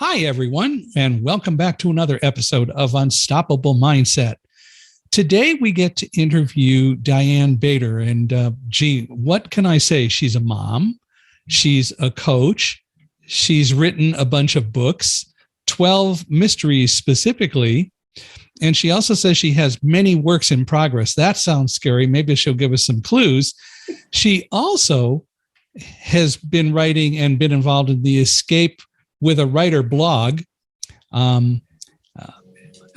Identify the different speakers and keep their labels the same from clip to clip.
Speaker 1: Hi, everyone, and welcome back to another episode of Unstoppable Mindset. Today, we get to interview Diane Bator, and what can I say? She's a mom, she's a coach, she's written a bunch of books, 12 mysteries specifically, and she also says she has many works in progress. That sounds scary. Maybe she'll give us some clues. She also has been writing and been involved in the Escape with a Writer blog.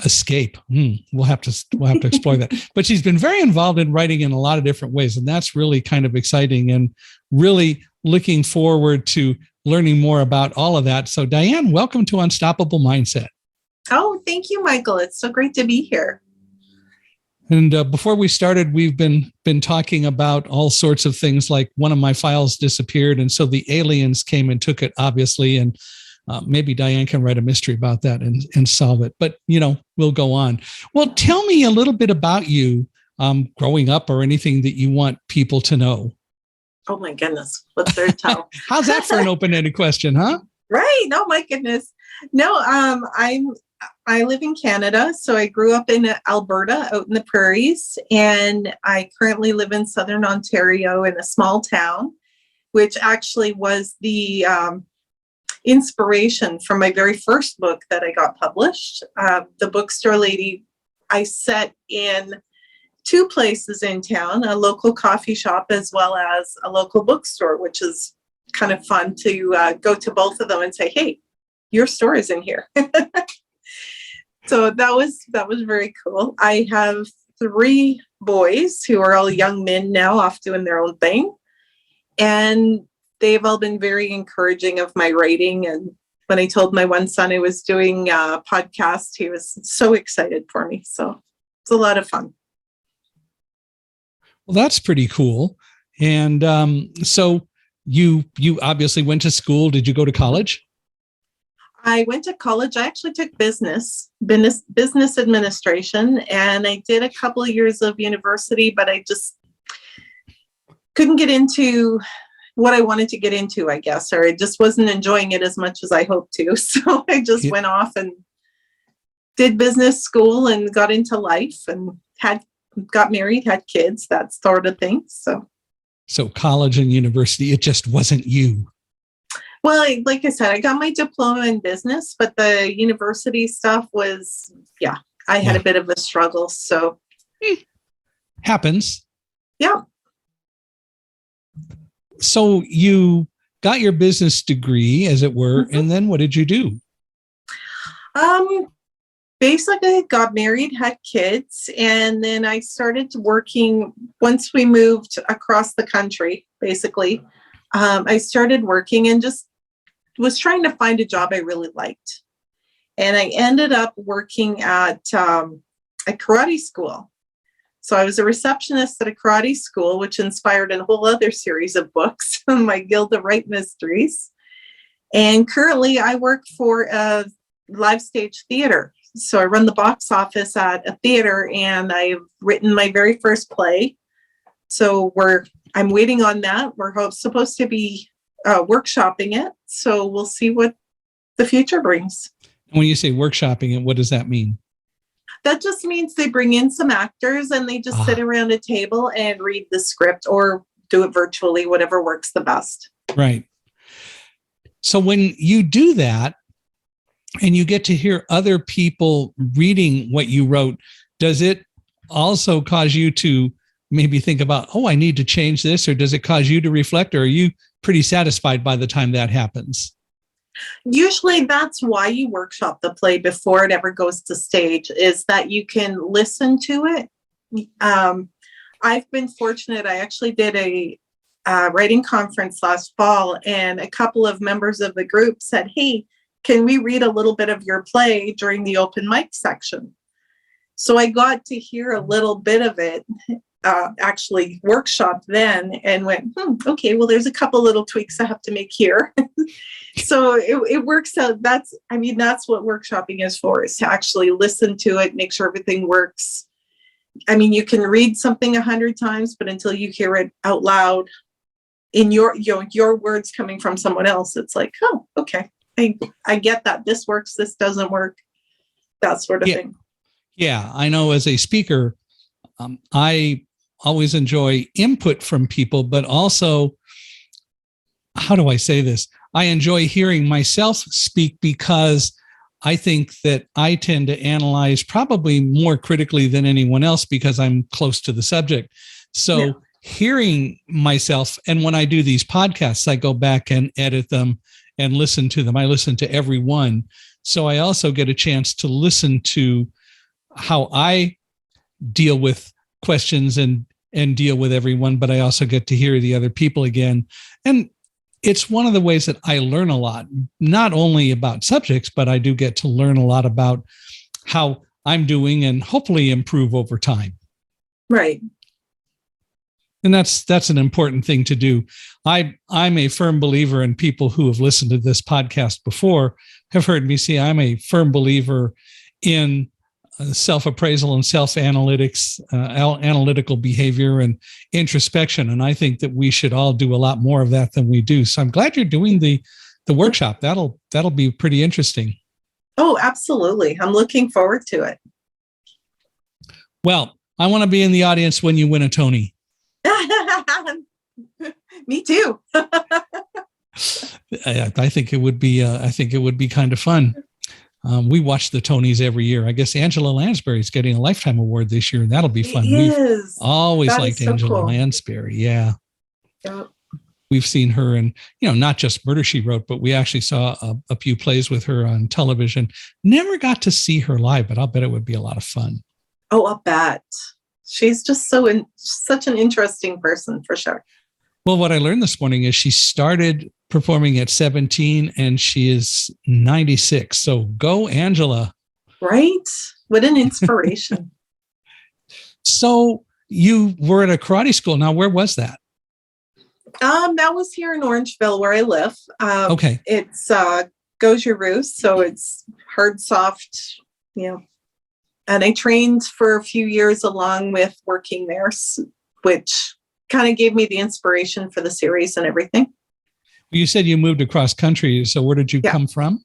Speaker 1: Escape. We'll have to explore that. But she's been very involved in writing in a lot of different ways, and that's really kind of exciting. And really looking forward to learning more about all of that. So, Diane, welcome to Unstoppable Mindset.
Speaker 2: Oh, thank you, Michael. It's so great to be here.
Speaker 1: And before we started, we've been talking about all sorts of things, like one of my files disappeared, and so the aliens came and took it, obviously, and maybe Diane can write a mystery about that and solve it. But, we'll go on. Well, tell me a little bit about you growing up, or anything that you want people to know.
Speaker 2: Oh, my goodness. What's there to tell?
Speaker 1: How's that for an open-ended question, huh?
Speaker 2: Right. Oh, my goodness. No, I live in Canada, so I grew up in Alberta, out in the prairies, and I currently live in Southern Ontario in a small town, which actually was the inspiration for my very first book that I got published. The Bookstore Lady, I set in two places in town, a local coffee shop as well as a local bookstore, which is kind of fun to go to both of them and say, hey, your store is in here. So that was very cool. I have three boys who are all young men now, off doing their own thing. And they've all been very encouraging of my writing. And when I told my one son I was doing a podcast, he was so excited for me. So it's a lot of fun.
Speaker 1: Well, that's pretty cool. And so you obviously went to school. Did you go to college?
Speaker 2: I went to college. I actually took business administration, and I did a couple of years of university, but I just couldn't get into what I wanted to get into, I guess, or I just wasn't enjoying it as much as I hoped to. So I just went off and did business school and got into life and got married, had kids, that sort of thing. So
Speaker 1: college and university, it just wasn't you.
Speaker 2: Well, like I said, I got my diploma in business, but the university stuff was, I had a bit of a struggle. So
Speaker 1: happens.
Speaker 2: Yeah.
Speaker 1: So you got your business degree, as it were, and then what did you do?
Speaker 2: Basically, I got married, had kids, and then I started working once we moved across the country, basically. I started working and just was trying to find a job I really liked. And I ended up working at a karate school. So I was a receptionist at a karate school, which inspired a whole other series of books, my Gilda Wright mysteries. And currently I work for a live stage theater. So I run the box office at a theater, and I've written my very first play. So I'm waiting on that. We're supposed to be workshopping it. So we'll see what the future brings.
Speaker 1: When you say workshopping it, what does that mean?
Speaker 2: That just means they bring in some actors and they just sit around a table and read the script, or do it virtually, whatever works the best.
Speaker 1: Right. So when you do that and you get to hear other people reading what you wrote, does it also cause you to maybe think about, I need to change this, or does it cause you to reflect, or are you pretty satisfied by the time that happens?
Speaker 2: Usually that's why you workshop the play before it ever goes to stage, is that you can listen to it. I've been fortunate. I actually did a writing conference last fall, and a couple of members of the group said, hey, can we read a little bit of your play during the open mic section? So I got to hear a little bit of it, actually workshopped then, and went, okay, well, there's a couple little tweaks I have to make here. So it works out. That's what workshopping is for, is to actually listen to it, make sure everything works. I mean, you can read something 100 times, but until you hear it out loud in your words coming from someone else, it's like, oh, okay. I get that this works, this doesn't work, that sort of thing.
Speaker 1: Yeah, I know as a speaker, I always enjoy input from people, but also, how do I say this? I enjoy hearing myself speak because I think that I tend to analyze probably more critically than anyone else because I'm close to the subject. So hearing myself, and when I do these podcasts, I go back and edit them and listen to them. I listen to every one. So I also get a chance to listen to how I deal with questions and deal with everyone, but I also get to hear the other people again. And it's one of the ways that I learn a lot, not only about subjects, but I do get to learn a lot about how I'm doing and hopefully improve over time.
Speaker 2: Right.
Speaker 1: And that's an important thing to do. I'm a firm believer, in people who have listened to this podcast before have heard me say I'm a firm believer in self-appraisal and self-analytics, analytical behavior and introspection. And I think that we should all do a lot more of that than we do. So I'm glad you're doing the workshop. That'll be pretty interesting.
Speaker 2: Oh, absolutely. I'm looking forward to it.
Speaker 1: Well, I want to be in the audience when you win a Tony.
Speaker 2: Me too.
Speaker 1: I think it would be kind of fun. We watch the Tonys every year. I guess Angela Lansbury is getting a Lifetime Award this year, and that'll be fun. We've always liked Angela Lansbury. Yeah.
Speaker 2: Yep.
Speaker 1: We've seen her in, not just Murder, She Wrote, but we actually saw a few plays with her on television. Never got to see her live, but I'll bet it would be a lot of fun.
Speaker 2: Oh, I'll bet. She's just such an interesting person, for sure.
Speaker 1: Well, what I learned this morning is she started performing at 17 and she is 96. So go, Angela.
Speaker 2: Right? What an inspiration.
Speaker 1: So you were at a karate school. Now, where was that?
Speaker 2: That was here in Orangeville, where I live.
Speaker 1: Okay.
Speaker 2: It's Goju Roost, so it's hard, soft, And I trained for a few years along with working there, which kind of gave me the inspiration for the series and everything.
Speaker 1: You said you moved across country. So where did you come from?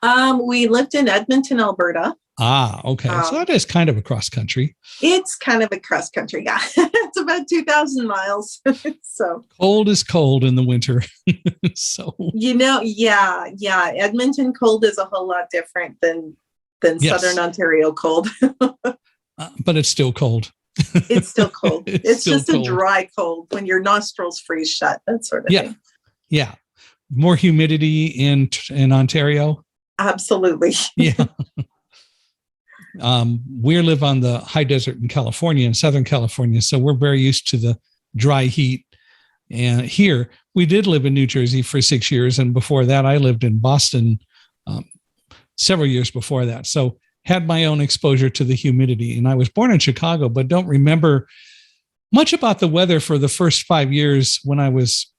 Speaker 2: We lived in Edmonton, Alberta.
Speaker 1: Ah, okay. So that is kind of across country.
Speaker 2: It's kind of across country, yeah. It's about 2,000 miles. So
Speaker 1: cold is cold in the winter. So
Speaker 2: yeah. Edmonton cold is a whole lot different than Southern Ontario cold.
Speaker 1: But it's still cold.
Speaker 2: It's still cold. It's just cold. A dry cold when your nostrils freeze shut, that sort of thing. Yeah.
Speaker 1: More humidity in Ontario.
Speaker 2: Absolutely.
Speaker 1: Yeah. We live on the high desert in California, in Southern California. So we're very used to the dry heat. And here we did live in New Jersey for 6 years. And before that, I lived in Boston several years before that. So had my own exposure to the humidity. And I was born in Chicago, but don't remember much about the weather for the first 5 years when I was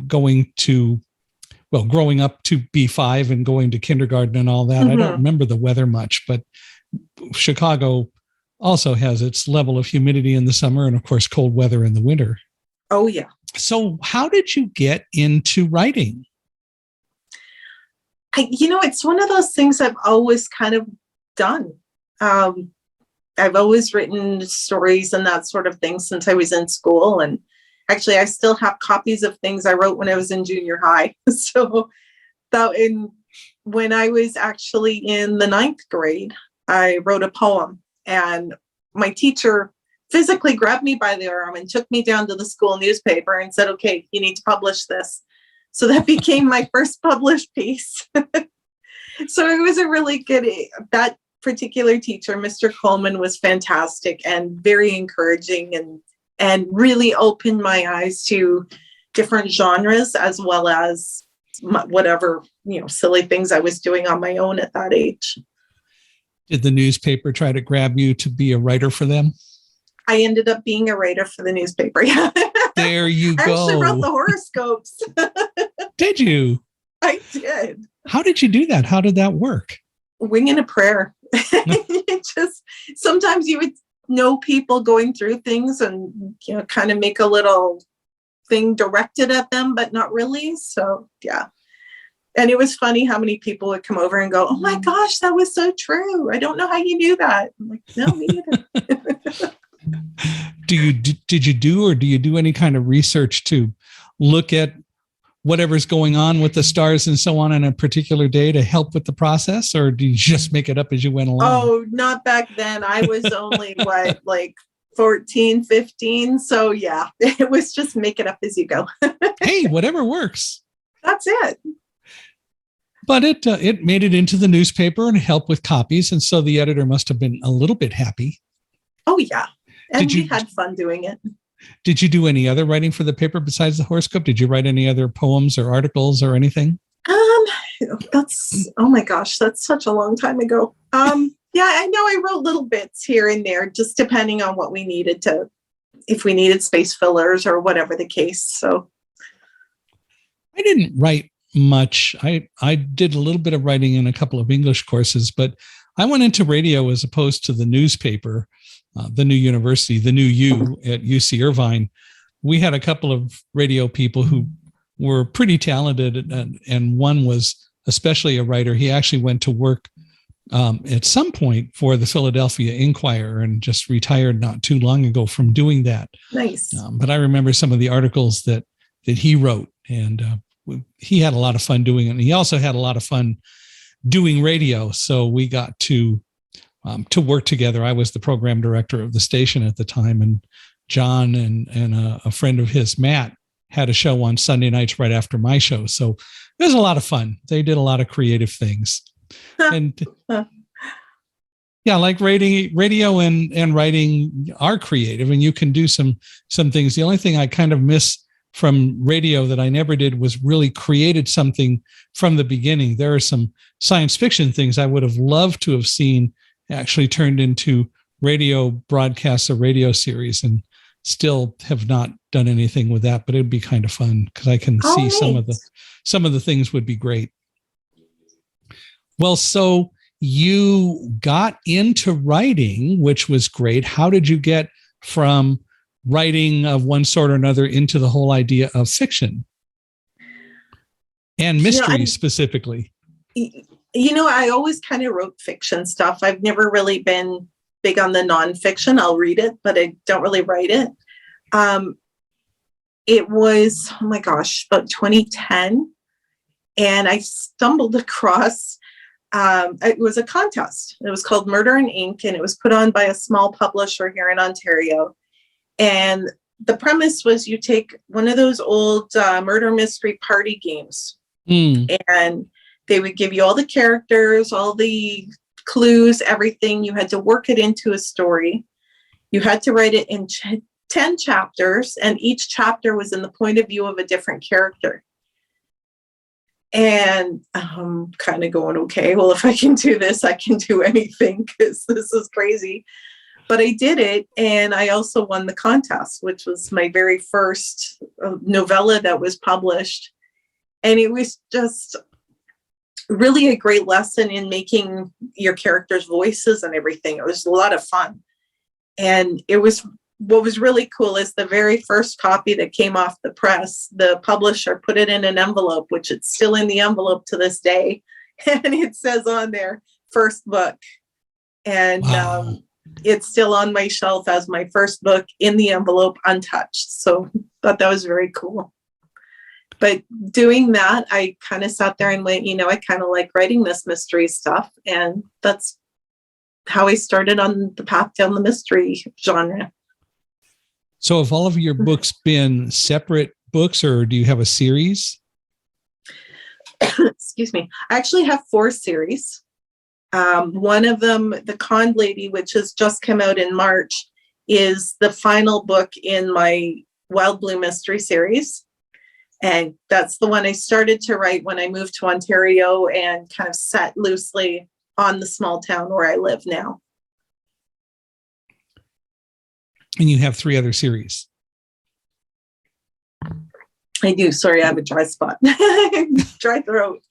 Speaker 1: growing up to B5 and going to kindergarten and all that. Mm-hmm. I don't remember the weather much, but Chicago also has its level of humidity in the summer and, of course, cold weather in the winter.
Speaker 2: Oh, yeah.
Speaker 1: So how did you get into writing?
Speaker 2: It's one of those things I've always kind of done. I've always written stories and that sort of thing since I was in school. And actually, I still have copies of things I wrote when I was in junior high. So when I was actually in the 9th grade, I wrote a poem, and my teacher physically grabbed me by the arm and took me down to the school newspaper and said, okay, you need to publish this. So that became my first published piece. So it was a really good, that particular teacher, Mr. Coleman, was fantastic and very encouraging and really opened my eyes to different genres as well as whatever, silly things I was doing on my own at that age.
Speaker 1: Did the newspaper try to grab you to be a writer for them?
Speaker 2: I ended up being a writer for the newspaper. Yeah.
Speaker 1: There you go.
Speaker 2: I actually wrote the horoscopes.
Speaker 1: Did you?
Speaker 2: I did.
Speaker 1: How did you do that? How did that work?
Speaker 2: Winging a prayer. Sometimes you would know people going through things and, kind of make a little thing directed at them, but not really. So, yeah. And it was funny how many people would come over and go, "Oh my gosh, that was so true. I don't know how you knew that." I'm like, "No, me neither."
Speaker 1: Did you do any kind of research to look at whatever's going on with the stars and so on a particular day to help with the process, or do you just make it up as you went along?
Speaker 2: Oh, not back then. I was only like 14, 15. So yeah, it was just make it up as you go.
Speaker 1: Hey, whatever works.
Speaker 2: That's it.
Speaker 1: But it made it into the newspaper and helped with copies. And so the editor must have been a little bit happy.
Speaker 2: Oh yeah. And we had fun doing it.
Speaker 1: Did you do any other writing for the paper besides the horoscope? Did you write any other poems or articles or anything?
Speaker 2: That's, oh my gosh, that's such a long time ago. Yeah, I know I wrote little bits here and there, just depending on what we needed if we needed space fillers or whatever the case. So
Speaker 1: I didn't write much. I did a little bit of writing in a couple of English courses, but I went into radio as opposed to the newspaper, the New University, the New U at UC Irvine. We had a couple of radio people who were pretty talented, and one was especially a writer. He actually went to work at some point for the Philadelphia Inquirer and just retired not too long ago from doing that.
Speaker 2: Nice.
Speaker 1: But I remember some of the articles that he wrote, and he had a lot of fun doing it. And he also had a lot of fun doing radio. So we got to work together. I was the program director of the station at the time, and John and a friend of his, Matt, had a show on Sunday nights right after my show. So it was a lot of fun. They did a lot of creative things. And yeah, like radio and writing are creative, and you can do some things. The only thing I kind of miss from radio that I never did was really created something from the beginning. There are some science fiction things I would have loved to have seen actually turned into radio broadcasts or radio series, and still have not done anything with that, but it'd be kind of fun because I can see some of the things would be great. Well, so you got into writing, which was great. How did you get from writing of one sort or another into the whole idea of fiction and mystery specifically?
Speaker 2: I always kind of wrote fiction stuff. I've never really been big on the nonfiction. I'll read it, but I don't really write it. It was, oh my gosh, about 2010. And I stumbled across, it was a contest. It was called Murder in Ink, and it was put on by a small publisher here in Ontario. And the premise was you take one of those old murder mystery party games, and they would give you all the characters, all the clues, everything. You had to work it into a story. You had to write it in 10 chapters, and each chapter was in the point of view of a different character. And I'm kind of going, okay, well, if I can do this, I can do anything, because this is crazy. But I did it, and I also won the contest, which was my very first novella that was published. And it was just really a great lesson in making your characters' voices and everything. It was a lot of fun. And what was really cool is the very first copy that came off the press, the publisher put it in an envelope, which it's still in the envelope to this day. And it says on there, first book. And wow. It's still on my shelf as my first book in the envelope, untouched. So I thought that was very cool. But doing that, I kind of sat there and went, I kind of like writing this mystery stuff. And that's how I started on the path down the mystery genre.
Speaker 1: So have all of your books been separate books, or do you have a series?
Speaker 2: Excuse me. I actually have 4 series. One of them, The Con Lady, which has just come out in March, is the final book in my Wild Blue Mystery series. And that's the one I started to write when I moved to Ontario and kind of set loosely on the small town where I live now.
Speaker 1: And you have 3 other series.
Speaker 2: I do. Sorry, I have a dry spot. Dry throat.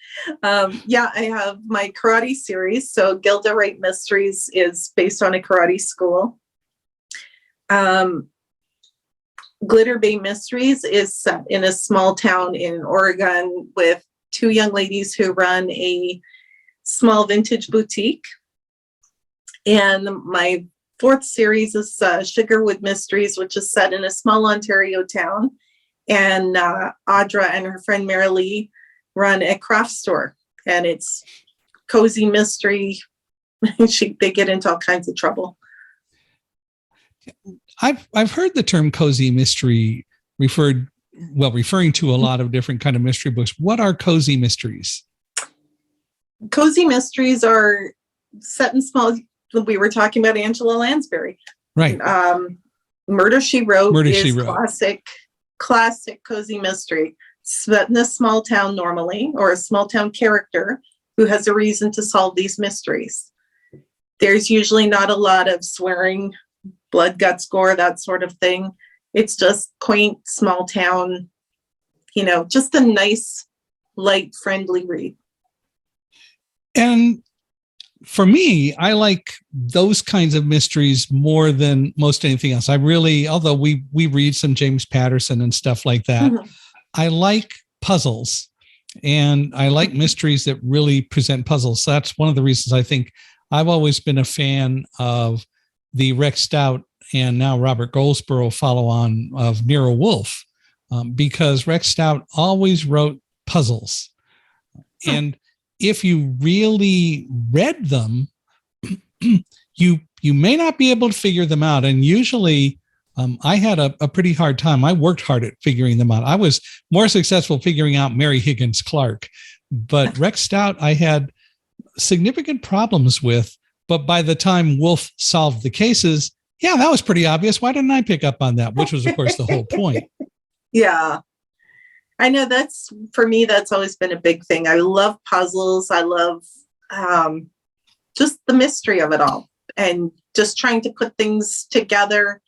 Speaker 2: I have my karate series. So Gilda Wright Mysteries is based on a karate school. Glitter Bay Mysteries is set in a small town in Oregon with two young ladies who run a small vintage boutique. And my fourth series is Sugarwood Mysteries, which is set in a small Ontario town. And Audra and her friend Marilee run a craft store, and it's cozy mystery. They get into all kinds of trouble.
Speaker 1: I've heard the term cozy mystery referring to a lot of different kind of mystery books. What are cozy mysteries?
Speaker 2: Cozy mysteries are set in small. We were talking about Angela Lansbury,
Speaker 1: right?
Speaker 2: Murder, She Wrote is
Speaker 1: Wrote.
Speaker 2: classic cozy mystery. Set in a small town normally, or a small town character who has a reason to solve these mysteries. There's usually not a lot of swearing, blood, guts, gore, that sort of thing. It's just quaint, small town, just a nice, light, friendly read.
Speaker 1: And for me, I like those kinds of mysteries more than most anything else. Although we read some James Patterson and stuff like that, mm-hmm. I like puzzles, and I like mysteries that really present puzzles. So that's one of the reasons I think I've always been a fan of the Rex Stout and now Robert Goldsboro follow-on of Nero Wolfe, because Rex Stout always wrote puzzles. And if you really read them, you may not be able to figure them out. And usually I had a pretty hard time. I worked hard at figuring them out. I was more successful figuring out Mary Higgins Clark, but Rex Stout I had significant problems with. But by the time Wolfe solved the cases, yeah, that was pretty obvious. Why didn't I pick up on that? Which was, of course, the whole point.
Speaker 2: Yeah. I know for me, that's always been a big thing. I love puzzles. I love just the mystery of it all, and just trying to put things together.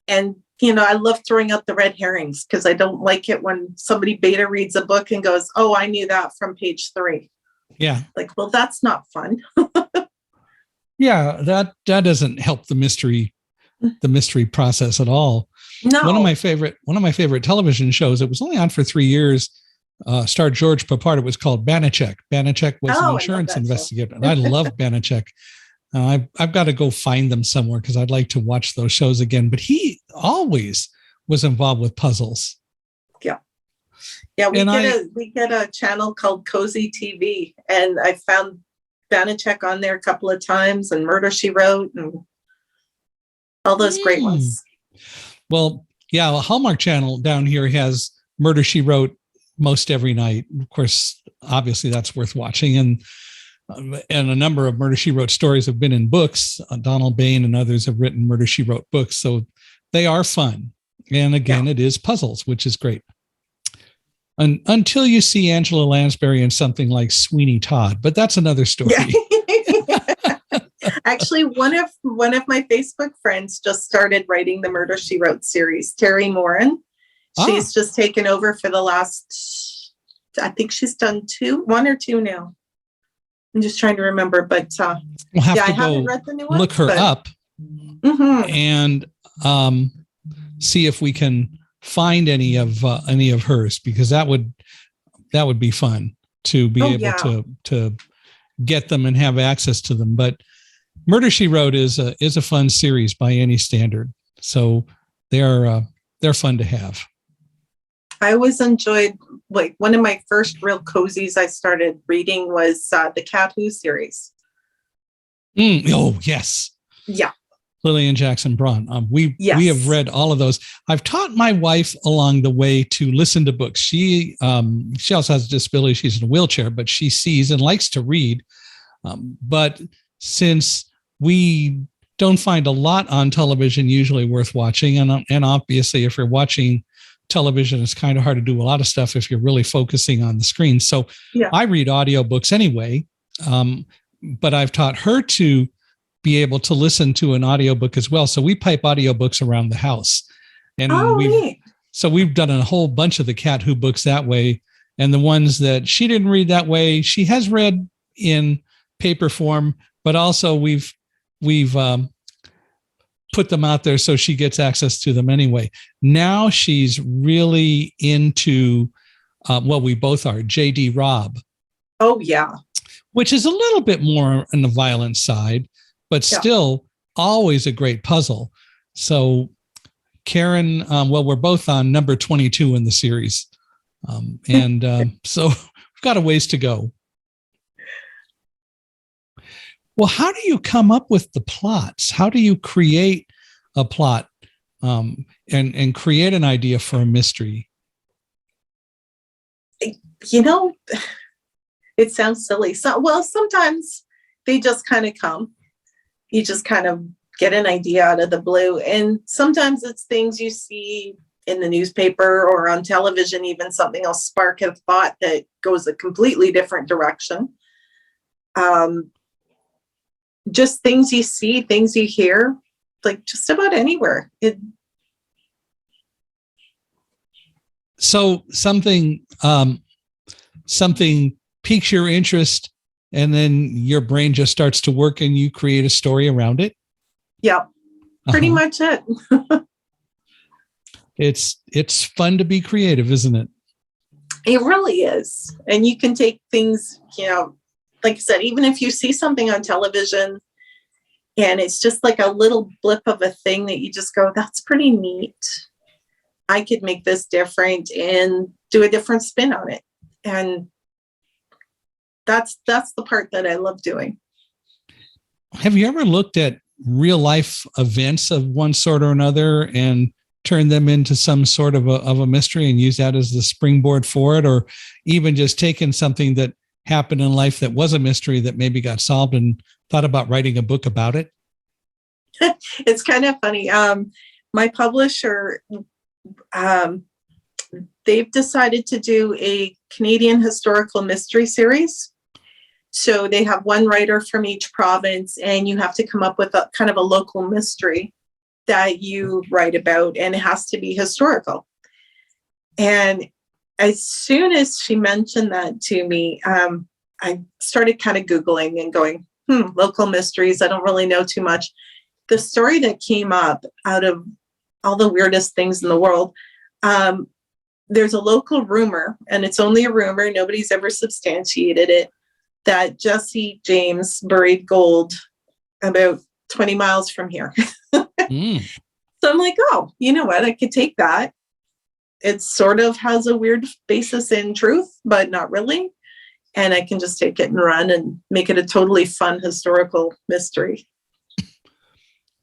Speaker 2: And, I love throwing out the red herrings, because I don't like it when somebody beta reads a book and goes, oh, I knew that from page 3.
Speaker 1: Yeah.
Speaker 2: Like, well, that's not fun.
Speaker 1: Yeah, that doesn't help the mystery process at all.
Speaker 2: No.
Speaker 1: One of my favorite television shows, it was only on for 3 years, starred George Papard. It was called Banachek. Banachek was an insurance investigator. And I love Banachek. I've got to go find them somewhere, because I'd like to watch those shows again. But he always was involved with puzzles.
Speaker 2: Yeah. Yeah, we get a channel called Cozy TV, and I found Banachek on there a couple of times, and Murder, She Wrote, and all those great ones.
Speaker 1: Well, yeah, a Hallmark Channel down here has Murder, She Wrote most every night. Of course, obviously that's worth watching. And a number of Murder, She Wrote stories have been in books. Donald Bain and others have written Murder, She Wrote books. So they are fun. And again, It is puzzles, which is great. And until you see Angela Lansbury in something like Sweeney Todd, but that's another story.
Speaker 2: Yeah. Actually, one of my Facebook friends just started writing the Murder, She Wrote series, Terry Moran. She's just taken over for the last, I think she's done 1 or 2 now. I'm just trying to remember, but
Speaker 1: we'll have to
Speaker 2: I haven't read the new one.
Speaker 1: Look her up, mm-hmm. and see if we can find any of hers, because that would be fun to be able to get them and have access to them. But Murder, She Wrote is a fun series by any standard, so they're fun to have.
Speaker 2: I always enjoyed, like, one of my first real cozies I started reading was the Cat Who series.
Speaker 1: Oh, yes.
Speaker 2: Yeah.
Speaker 1: Lillian Jackson Braun. We have read all of those. I've taught my wife along the way to listen to books. She also has a disability. She's in a wheelchair, but she sees and likes to read. But since we don't find a lot on television usually worth watching, and obviously if you're watching television, it's kind of hard to do a lot of stuff if you're really focusing on the screen. So I read audiobooks anyway, but I've taught her to be able to listen to an audiobook as well. So we pipe audiobooks around the house. And we've done a whole bunch of the Cat Who books that way. And the ones that she didn't read that way, she has read in paper form, but also we've put them out there so she gets access to them anyway. Now she's really into well, we both are, J.D. Robb.
Speaker 2: Oh, yeah.
Speaker 1: Which is a little bit more on the violent side, but still always a great puzzle. So Karen, well, we're both on number 22 in the series. So we've got a ways to go. Well, how do you come up with the plots? How do you create a plot and create an idea for a mystery?
Speaker 2: You know, it sounds silly. Well, sometimes they just kind of come. You just kind of get an idea out of the blue. And sometimes it's things you see in the newspaper or on television, even something will spark a thought that goes a completely different direction. Just things you see, things you hear, like just about anywhere.
Speaker 1: So something piques your interest, and then your brain just starts to work and you create a story around it.
Speaker 2: Yeah, pretty much it.
Speaker 1: It's fun to be creative, isn't it?
Speaker 2: It really is. And you can take things, like I said, even if you see something on television and it's just like a little blip of a thing that you just go, that's pretty neat. I could make this different and do a different spin on it. And that's the part that I love doing.
Speaker 1: Have you ever looked at real life events of one sort or another and turn them into some sort of a mystery and use that as the springboard for it? Or even just taken something that happened in life that was a mystery that maybe got solved and thought about writing a book about it?
Speaker 2: It's kind of funny. My publisher, they've decided to do a Canadian historical mystery series. So they have one writer from each province, and you have to come up with a kind of a local mystery that you write about, and it has to be historical. And as soon as she mentioned that to me, I started kind of Googling and going, local mysteries. I don't really know too much. The story that came up out of all the weirdest things in the world, there's a local rumor, and it's only a rumor, nobody's ever substantiated it, that Jesse James buried gold about 20 miles from here. So I'm like, oh, you know what? I could take that. It sort of has a weird basis in truth, but not really. And I can just take it and run and make it a totally fun historical mystery.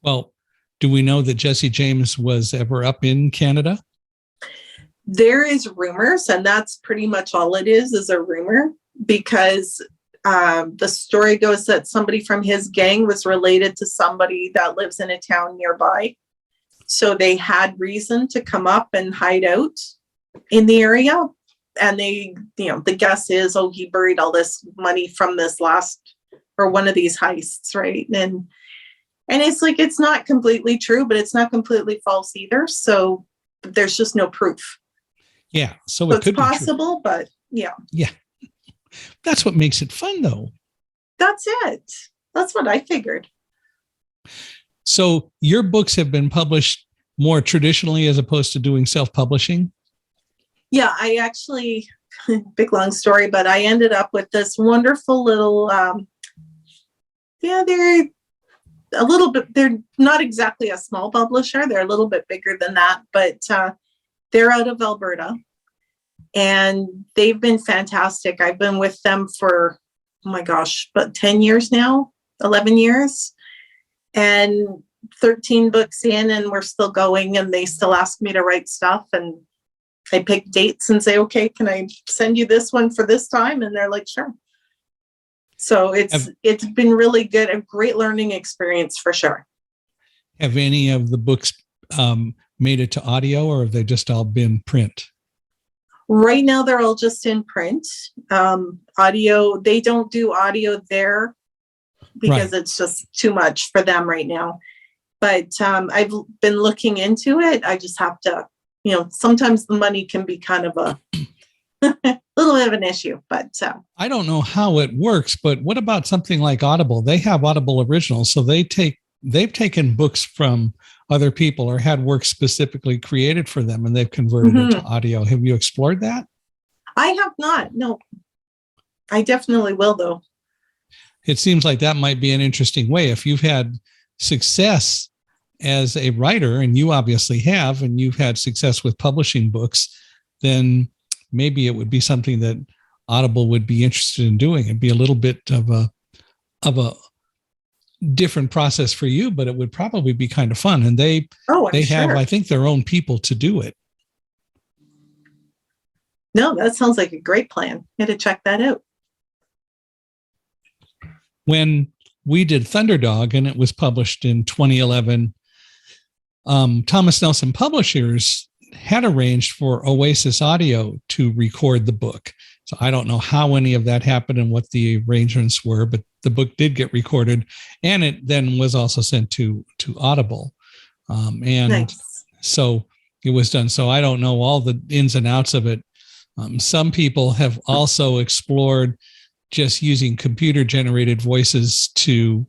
Speaker 1: Well, do we know that Jesse James was ever up in Canada?
Speaker 2: There is rumors, and that's pretty much all it is a rumor, because the story goes that somebody from his gang was related to somebody that lives in a town nearby. So they had reason to come up and hide out in the area. And they, the guess is, oh, he buried all this money from this last, or one of these heists, right? And it's like, it's not completely true, but it's not completely false either. So there's just no proof.
Speaker 1: Yeah. So it
Speaker 2: it's
Speaker 1: could
Speaker 2: possible, but yeah.
Speaker 1: Yeah. That's what makes it fun, though.
Speaker 2: That's it. That's what I figured.
Speaker 1: So your books have been published more traditionally as opposed to doing self-publishing?
Speaker 2: Yeah, I actually, big long story, but I ended up with this wonderful little, they're a little bit, they're not exactly a small publisher. They're a little bit bigger than that, but they're out of Alberta. And they've been fantastic. I've been with them for, oh my gosh, about 10 years now, 11 years. And 13 books in, and we're still going, and they still ask me to write stuff. And I pick dates and say, okay, can I send you this one for this time? And they're like, sure. So it's been really good, a great learning experience for sure.
Speaker 1: Have any of the books made it to audio, or have they just all been print?
Speaker 2: Right now, they're all just in print. Audio, they don't do audio there because it's just too much for them right now. But I've been looking into it. I just have to, sometimes the money can be kind of a little bit of an issue. But
Speaker 1: I don't know how it works, but what about something like Audible? They have Audible Originals, so they've taken books from other people or had work specifically created for them, and they've converted it to audio. Have you explored that?
Speaker 2: I have not. No, I definitely will, though.
Speaker 1: It seems like that might be an interesting way. If you've had success as a writer, and you obviously have, and you've had success with publishing books, then maybe it would be something that Audible would be interested in doing. It'd be a little bit of a different process for you, but it would probably be kind of fun. And they have, I think, their own people to do it.
Speaker 2: No, that sounds like a great plan. You got to check that out.
Speaker 1: When we did Thunderdog and it was published in 2011, Thomas Nelson Publishers had arranged for Oasis Audio to record the book. So I don't know how any of that happened and what the arrangements were, but the book did get recorded, and it then was also sent to Audible. And nice. So it was done. So I don't know all the ins and outs of it. Some people have also explored just using computer-generated voices to,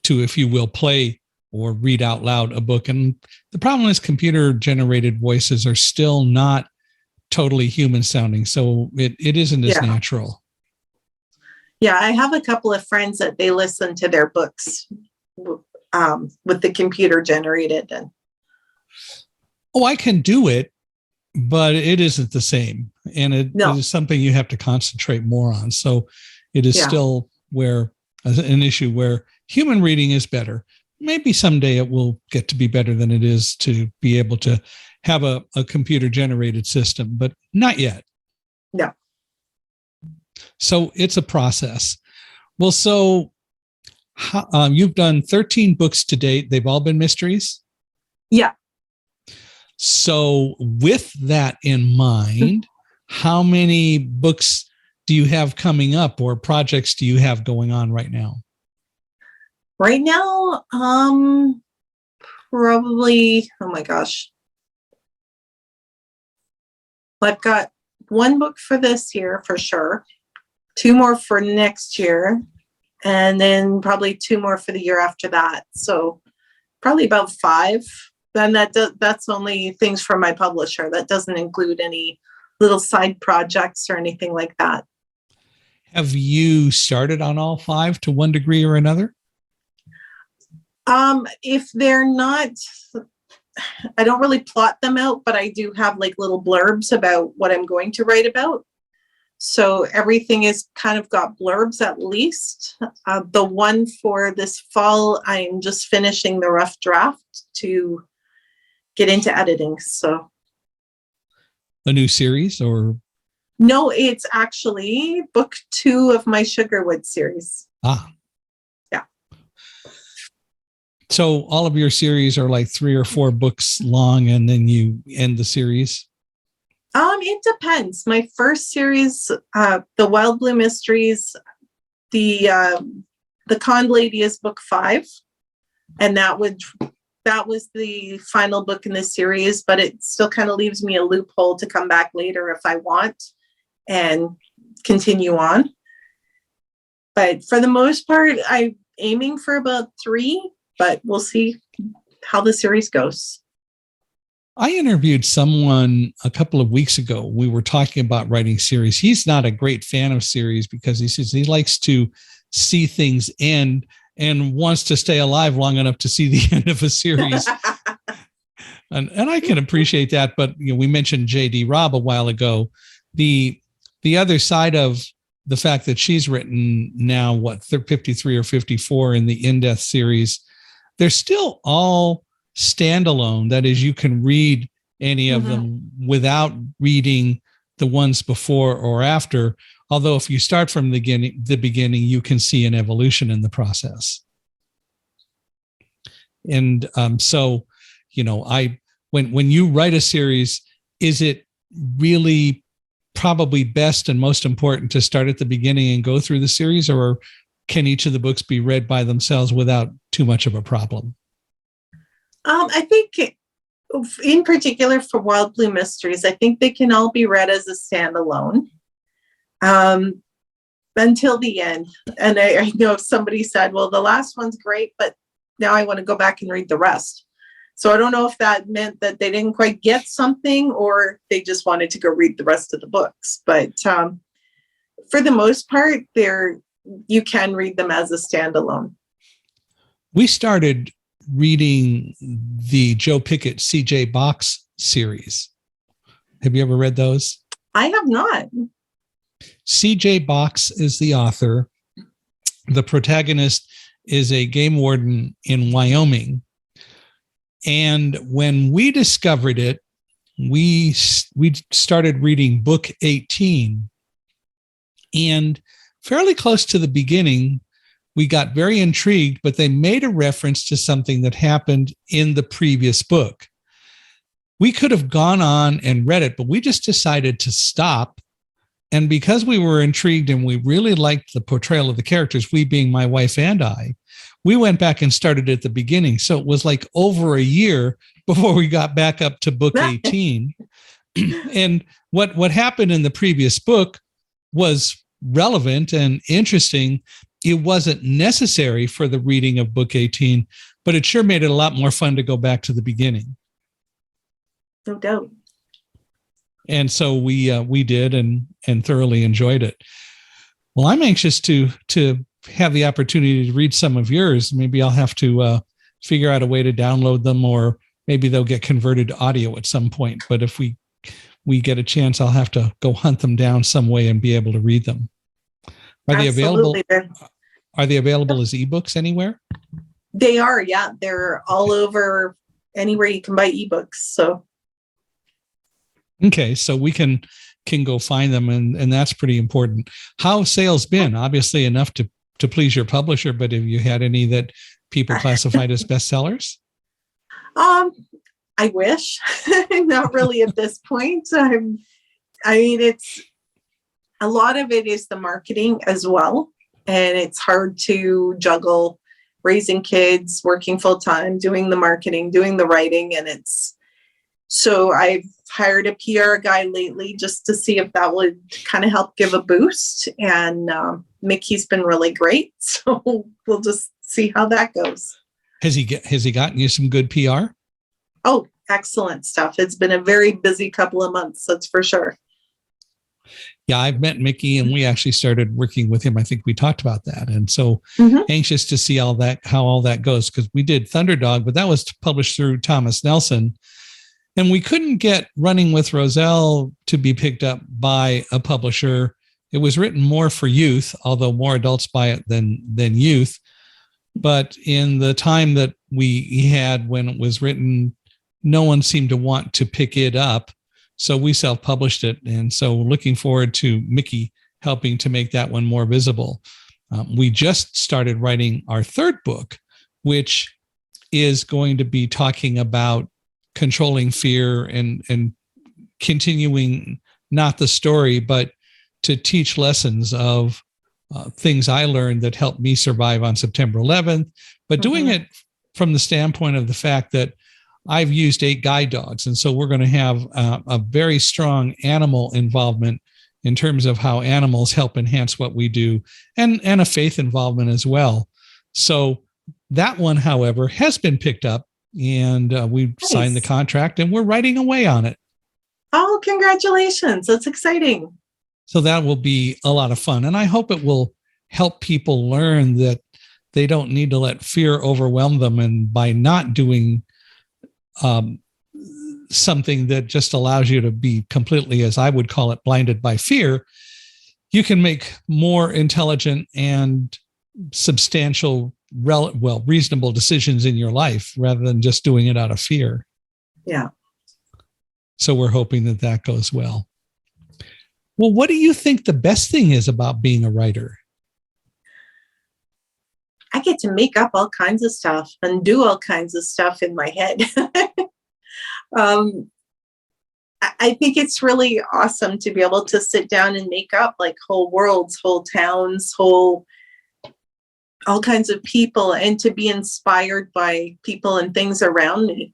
Speaker 1: if you will, play or read out loud a book. And the problem is computer-generated voices are still not totally human sounding. So it isn't as natural.
Speaker 2: Yeah, I have a couple of friends that they listen to their books with the computer generated.
Speaker 1: Oh, I can do it, but it isn't the same. And it is something you have to concentrate more on. So it is still an issue where human reading is better. Maybe someday it will get to be better than it is to be able to have a computer generated system, but not yet.
Speaker 2: No.
Speaker 1: So it's a process. Well, so you've done 13 books to date. They've all been mysteries?
Speaker 2: Yeah.
Speaker 1: So with that in mind, how many books do you have coming up or projects do you have going on right now?
Speaker 2: Right now, probably, oh my gosh. I've got one book for this year for sure, 2 more for next year, and then probably 2 more for the year after that. So probably about 5. Then that's only things from my publisher. That doesn't include any little side projects or anything like that.
Speaker 1: Have you started on all 5 to one degree or another?
Speaker 2: If they're not, I don't really plot them out, but I do have like little blurbs about what I'm going to write about. So everything is kind of got blurbs at least. The one for this fall, I'm just finishing the rough draft to get into editing. So
Speaker 1: a new series or?
Speaker 2: No, it's actually book 2 of my Sugarwood series.
Speaker 1: Ah.
Speaker 2: Yeah.
Speaker 1: So all of your series are like 3 or 4 books long and then you end the series?
Speaker 2: It depends. My first series, the Wild Blue Mysteries, the Con Lady is book 5. And that was the final book in this series, but it still kind of leaves me a loophole to come back later if I want and continue on. But for the most part, I'm aiming for about 3, but we'll see how the series goes.
Speaker 1: I interviewed someone a couple of weeks ago. We were talking about writing series. He's not a great fan of series because he says he likes to see things end and wants to stay alive long enough to see the end of a series. and I can appreciate that. But we mentioned J.D. Robb a while ago. The other side of the fact that she's written now, 53 or 54 in the In Death series, they're still all standalone. That is, you can read any of them without reading the ones before or after. Although if you start from the beginning, you can see an evolution in the process. And so, when you write a series, is it really probably best and most important to start at the beginning and go through the series, or can each of the books be read by themselves without too much of a problem?
Speaker 2: I think in particular for Wild Blue Mysteries, I think they can all be read as a standalone until the end. And I know somebody said, well, the last one's great, but now I want to go back and read the rest. So I don't know if that meant that they didn't quite get something or they just wanted to go read the rest of the books. But for the most part, you can read them as a standalone.
Speaker 1: We started reading the Joe Pickett C.J. Box series. Have you ever read those?
Speaker 2: I have not.
Speaker 1: C.J. Box is the author. The protagonist is a game warden in Wyoming. And when we discovered it, we started reading book 18. And fairly close to the beginning, we got very intrigued, but they made a reference to something that happened in the previous book. We could have gone on and read it, but we just decided to stop. And because we were intrigued and we really liked the portrayal of the characters, we being my wife and I, we went back and started at the beginning. So it was like over a year before we got back up to book 18. And what happened in the previous book was relevant and interesting. It wasn't necessary for the reading of book 18, but it sure made it a lot more fun to go back to the beginning.
Speaker 2: No doubt.
Speaker 1: And so we did and thoroughly enjoyed it. Well, I'm anxious to have the opportunity to read some of yours. Maybe I'll have to figure out a way to download them, or maybe they'll get converted to audio at some point. But if we get a chance, I'll have to go hunt them down some way and be able to read them. Are they available? Are they available as ebooks anywhere?
Speaker 2: They are, yeah. They're all over anywhere you can buy ebooks. So
Speaker 1: okay, so we can go find them, and that's pretty important. How have sales been? Obviously enough to please your publisher, but have you had any that people classified as bestsellers?
Speaker 2: I wish. Not really at this point. I mean, it's a lot of it is the marketing as well. And it's hard to juggle raising kids, working full time, doing the marketing, doing the writing. And so I've hired a PR guy lately just to see if that would kind of help give a boost. And Mickey's been really great. So we'll just see how that goes.
Speaker 1: Has he gotten you some good PR?
Speaker 2: Oh, excellent stuff. It's been a very busy couple of months. That's for sure.
Speaker 1: Yeah, I've met Mickey and we actually started working with him. I think we talked about that. And so anxious to see how all that goes, because we did Thunderdog, but that was published through Thomas Nelson. And we couldn't get Running with Roselle to be picked up by a publisher. It was written more for youth, although more adults buy it than youth. But in the time that we had when it was written, no one seemed to want to pick it up. So we self-published it. And so looking forward to Mickey helping to make that one more visible. We just started writing our third book, which is going to be talking about controlling fear and continuing not the story, but to teach lessons of things I learned that helped me survive on September 11th, but doing it from the standpoint of the fact that I've used 8 guide dogs. And so we're going to have a very strong animal involvement in terms of how animals help enhance what we do, and a faith involvement as well. So that one, however, has been picked up, and we've signed the contract and we're writing away on it.
Speaker 2: Oh, congratulations. That's exciting.
Speaker 1: So that will be a lot of fun. And I hope it will help people learn that they don't need to let fear overwhelm them. And by not doing something that just allows you to be completely, as I would call it, blinded by fear, you can make more intelligent and substantial, reasonable decisions in your life rather than just doing it out of fear.
Speaker 2: Yeah.
Speaker 1: So we're hoping that goes well. Well, what do you think the best thing is about being a writer?
Speaker 2: I get to make up all kinds of stuff and do all kinds of stuff in my head. I think it's really awesome to be able to sit down and make up like whole worlds, whole towns, all kinds of people, and to be inspired by people and things around me.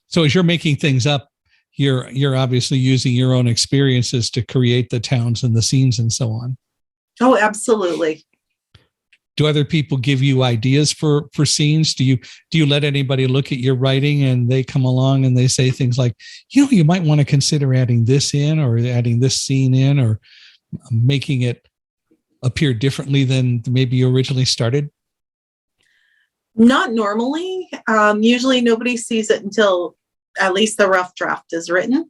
Speaker 2: So
Speaker 1: as you're making things up, you're obviously using your own experiences to create the towns and the scenes and so on.
Speaker 2: Oh, absolutely.
Speaker 1: Do other people give you ideas for scenes? Do you let anybody look at your writing and they come along and they say things like, you might want to consider adding this in, or adding this scene in, or making it appear differently than maybe you originally started?
Speaker 2: Not normally. Usually nobody sees it until at least the rough draft is written.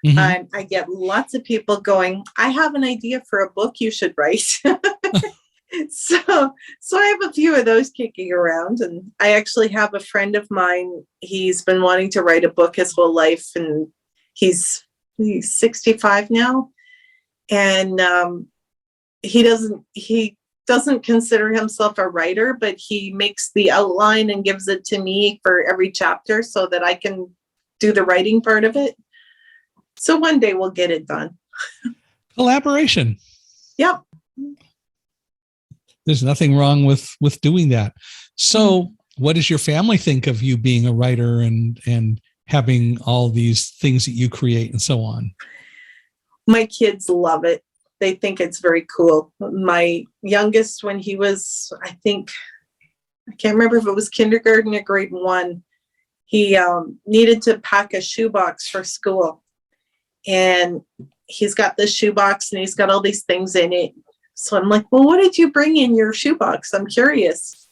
Speaker 1: Mm-hmm.
Speaker 2: I get lots of people going, I have an idea for a book you should write. So I have a few of those kicking around, and I actually have a friend of mine. He's been wanting to write a book his whole life, and he's 65 now, and he doesn't consider himself a writer, but he makes the outline and gives it to me for every chapter so that I can do the writing part of it. So one day we'll get it done.
Speaker 1: Collaboration.
Speaker 2: Yep.
Speaker 1: There's nothing wrong with doing that. So what does your family think of you being a writer and having all these things that you create and so on?
Speaker 2: My kids love it. They think it's very cool. My youngest, when he was, I can't remember if it was kindergarten or grade 1, he needed to pack a shoebox for school. And he's got this shoebox and he's got all these things in it. So I'm like, well, what did you bring in your shoebox? I'm curious.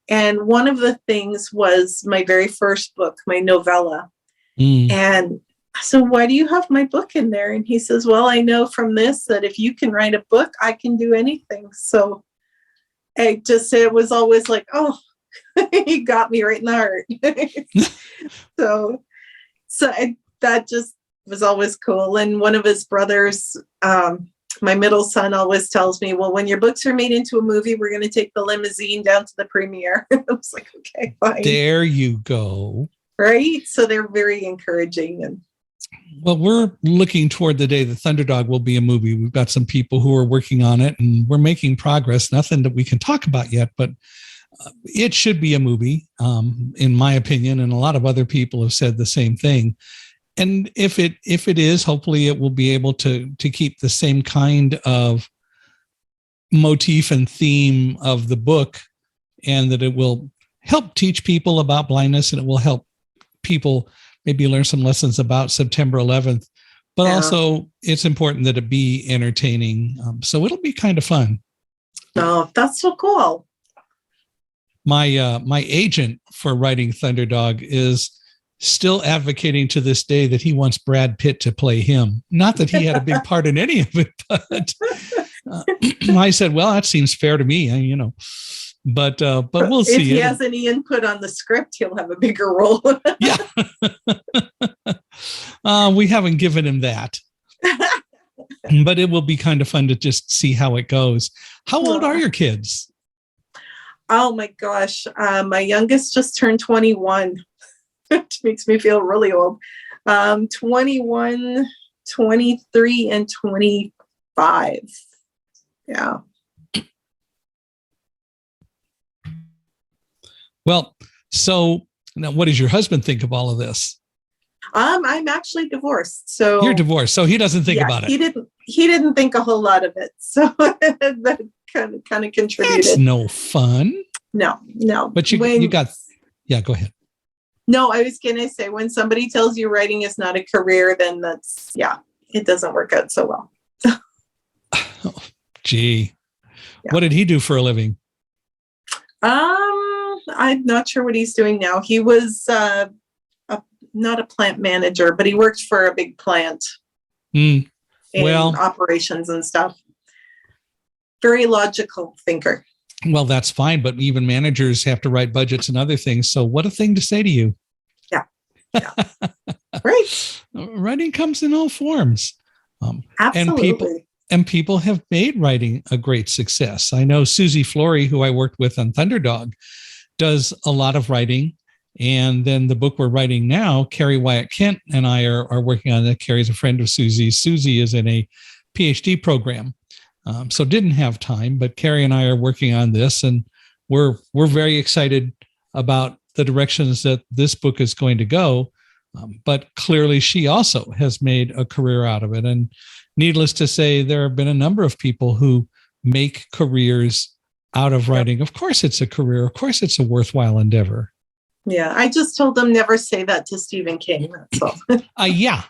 Speaker 2: And one of the things was my very first book, my novella. And so why do you have my book in there? And he says, well, I know from this that if you can write a book, I can do anything. So it was always like, oh, he got me right in the heart. That just was always cool. And one of his brothers, my middle son, always tells me, well, when your books are made into a movie, we're going to take the limousine down to the premiere. I was like, okay, fine.
Speaker 1: There you go.
Speaker 2: Right. So they're very encouraging. And
Speaker 1: well, we're looking toward the day that Thunderdog will be a movie. We've got some people who are working on it and we're making progress. Nothing that we can talk about yet, but it should be a movie, in my opinion. And a lot of other people have said the same thing. And if it is, hopefully it will be able to keep the same kind of motif and theme of the book, and that it will help teach people about blindness, and it will help people maybe learn some lessons about September 11th. But also it's important that it be entertaining. So it'll be kind of fun.
Speaker 2: Oh, that's so cool.
Speaker 1: My agent for writing Thunderdog is still advocating to this day that he wants Brad Pitt to play him. Not that he had a big part in any of it, but I said, well, that seems fair to me, but we'll see.
Speaker 2: If he has any input on the script, he'll have a bigger role.
Speaker 1: Yeah. We haven't given him that, but it will be kind of fun to just see how it goes. How old are your kids?
Speaker 2: Oh my gosh. My youngest just turned 21. Which makes me feel really old. 21, 23, and 25. Yeah. Well,
Speaker 1: so now what does your husband think of all of this?
Speaker 2: I'm actually divorced. So
Speaker 1: you're divorced. So he doesn't think about it.
Speaker 2: He didn't think a whole lot of it. So that kind of contributed.
Speaker 1: That's no fun.
Speaker 2: No.
Speaker 1: But you got, go ahead.
Speaker 2: No, I was going to say, when somebody tells you writing is not a career, then it doesn't work out so well.
Speaker 1: Oh, gee. Yeah. What did he do for a living?
Speaker 2: I'm not sure what he's doing now. He was not a plant manager, but he worked for a big plant in operations and stuff. Very logical thinker.
Speaker 1: Well, that's fine, but even managers have to write budgets and other things. So what a thing to say to you.
Speaker 2: Yeah. Right.
Speaker 1: Writing comes in all forms.
Speaker 2: Absolutely.
Speaker 1: And people have made writing a great success. I know Susie Flory, who I worked with on Thunderdog, does a lot of writing. And then the book we're writing now, Carrie Wyatt Kent and I are working on it. Carrie's a friend of Susie's. Susie is in a PhD program. So didn't have time, but Carrie and I are working on this, and we're very excited about the directions that this book is going to go. But clearly she also has made a career out of it. And needless to say, there have been a number of people who make careers out of writing. Of course, it's a career. Of course, it's a worthwhile endeavor.
Speaker 2: Yeah. I just told them never say that to Stephen King. That's all.
Speaker 1: Yeah.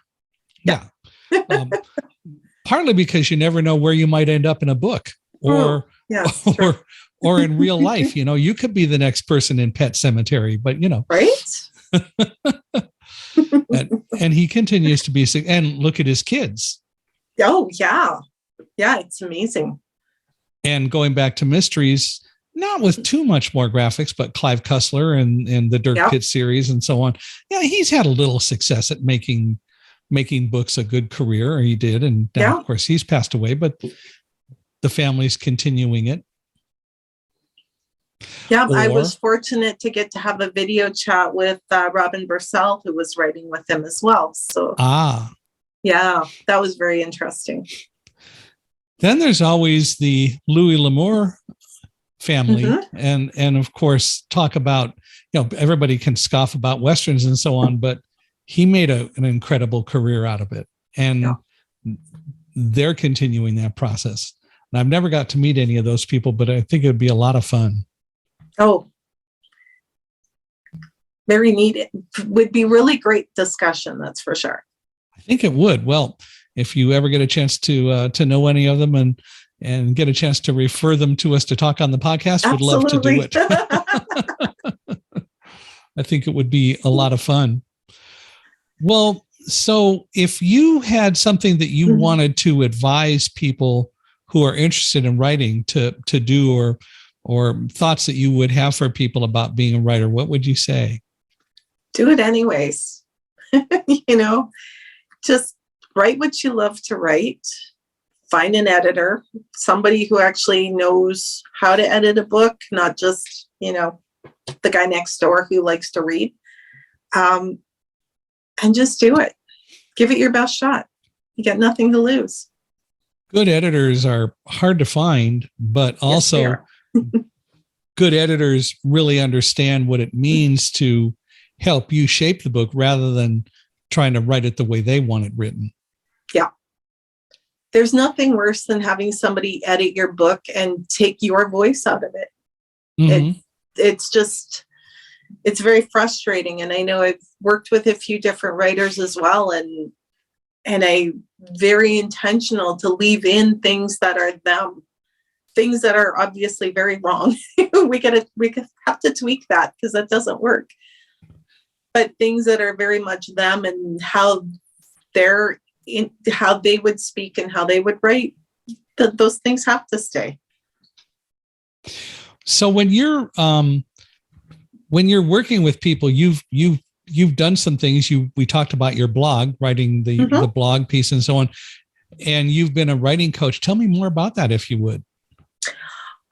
Speaker 1: Partly because you never know where you might end up in a book or, or in real life. You could be the next person in Pet Sematary, but
Speaker 2: right.
Speaker 1: and he continues to be, and look at his kids.
Speaker 2: Oh yeah. Yeah. It's amazing.
Speaker 1: And going back to mysteries, not with too much more graphics, but Clive Cussler and the Dirk Pitt series and so on. Yeah. He's had a little success at making books a good career. He did. And now, of course, he's passed away, but the family's continuing it.
Speaker 2: Yeah, I was fortunate to get to have a video chat with Robin Bursell, who was writing with him as well. So, yeah, that was very interesting.
Speaker 1: Then there's always the Louis L'Amour family, and of course, talk about, everybody can scoff about Westerns and so on, but he made an incredible career out of it, and they're continuing that process. And I've never got to meet any of those people, but I think it'd be a lot of fun.
Speaker 2: Oh, very neat. It would be really great discussion. That's for sure.
Speaker 1: I think it would. Well, if you ever get a chance to know any of them and get a chance to refer them to us to talk on the podcast, we'd love to do it. I think it would be a lot of fun. Well, so if you had something that you wanted to advise people who are interested in writing to do, or thoughts that you would have for people about being a writer, what would you say?
Speaker 2: Do it anyways. Just write what you love to write. Find an editor, somebody who actually knows how to edit a book, not just, the guy next door who likes to read. And just do it. Give it your best shot. You got nothing to lose.
Speaker 1: Good editors are hard to find, but also good editors really understand what it means to help you shape the book rather than trying to write it the way they want it written.
Speaker 2: Yeah. There's nothing worse than having somebody edit your book and take your voice out of it. It's very frustrating. And I know I've worked with a few different writers as well. And I'm very intentional to leave in things that are them, things that are obviously very wrong. we have to tweak that because that doesn't work. But things that are very much them and how they would speak and how they would write, those things have to stay. So
Speaker 1: when you're working with people, you've done some things. We talked about your blog, writing the blog piece and so on, and you've been a writing coach. Tell me more about that, if you would.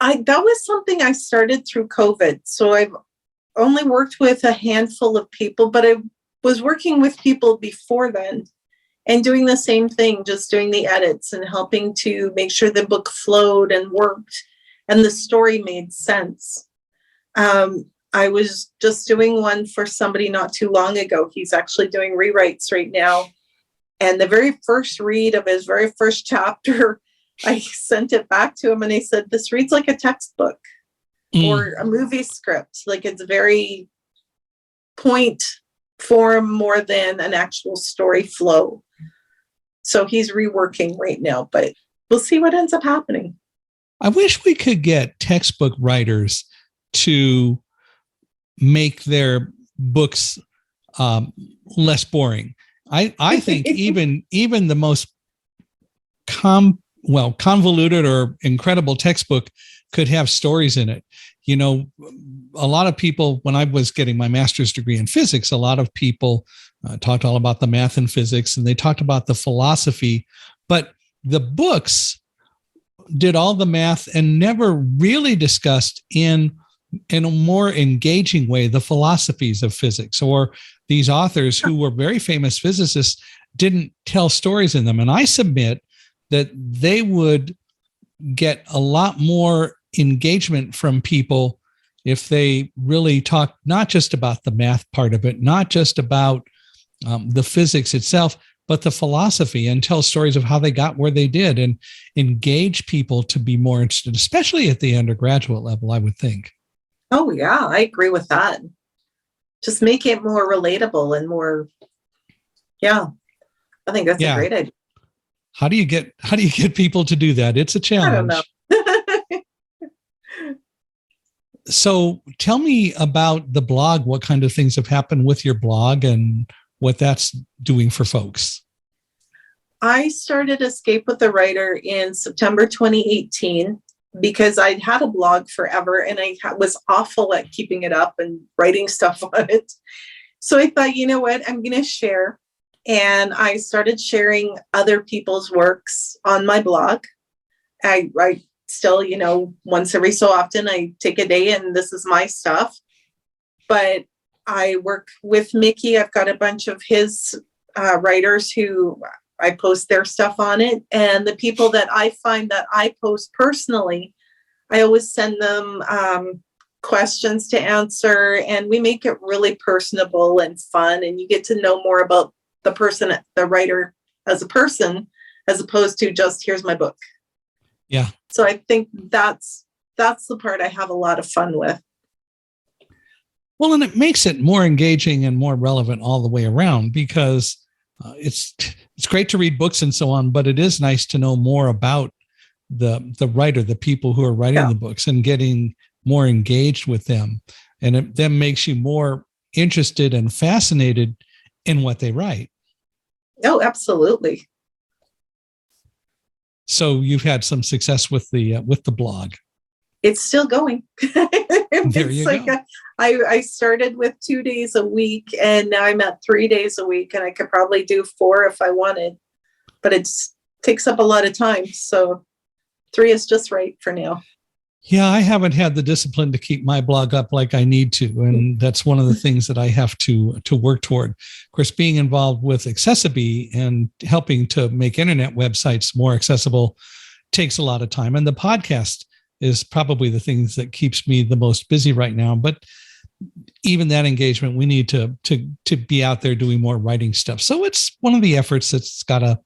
Speaker 2: That was something I started through COVID. So I've only worked with a handful of people, but I was working with people before then and doing the same thing, just doing the edits and helping to make sure the book flowed and worked and the story made sense. I was just doing one for somebody not too long ago. He's actually doing rewrites right now. And the very first read of his very first chapter, I sent it back to him and I said, this reads like a textbook or a movie script. Like it's very point form more than an actual story flow. So he's reworking right now, but we'll see what ends up happening.
Speaker 1: I wish we could get textbook writers to make their books less boring. I think even the most convoluted or incredible textbook could have stories in it. A lot of people, when I was getting my master's degree in physics, a lot of people talked all about the math and physics, and they talked about the philosophy, but the books did all the math and never really discussed in a more engaging way the philosophies of physics, or these authors who were very famous physicists didn't tell stories in them. And I submit that they would get a lot more engagement from people if they really talk not just about the math part of it, not just about the physics itself, but the philosophy, and tell stories of how they got where they did and engage people to be more interested, especially at the undergraduate level, I would think.
Speaker 2: Oh, yeah, I agree with that. Just make it more relatable and more, yeah, I think that's a great idea.
Speaker 1: How do you get people to do that? It's a challenge.
Speaker 2: I don't know.
Speaker 1: So tell me about the blog. What kind of things have happened with your blog and what that's doing for folks?
Speaker 2: I started Escape with a Writer in September 2018 because I'd had a blog forever and I was awful at keeping it up and writing stuff on it. So I thought, you know what, I'm going to share. And I started sharing other people's works on my blog. I still, once every so often, I take a day and this is my stuff. But I work with Mickey. I've got a bunch of his writers who I post their stuff on it. And the people that I find that I post personally, I always send them questions to answer. And we make it really personable and fun. And you get to know more about the person, the writer as a person, as opposed to just, here's my book.
Speaker 1: Yeah.
Speaker 2: So I think that's the part I have a lot of fun with.
Speaker 1: Well, and it makes it more engaging and more relevant all the way around because it's great to read books and so on, but it is nice to know more about the writer, the people who are writing the books, and getting more engaged with them. And it then makes you more interested and fascinated in what they write.
Speaker 2: Oh, absolutely.
Speaker 1: So you've had some success with the blog.
Speaker 2: It's still going.
Speaker 1: There you go.
Speaker 2: I started with 2 days a week and now I'm at 3 days a week, and I could probably do 4 if I wanted, but it takes up a lot of time. So 3 is just right for now.
Speaker 1: Yeah, I haven't had the discipline to keep my blog up like I need to. And that's one of the things that I have to work toward. Of course, being involved with Accessibility and helping to make internet websites more accessible takes a lot of time. And the podcast is probably the things that keeps me the most busy right now. But even that engagement, we need to be out there doing more writing stuff. So it's one of the efforts that's got to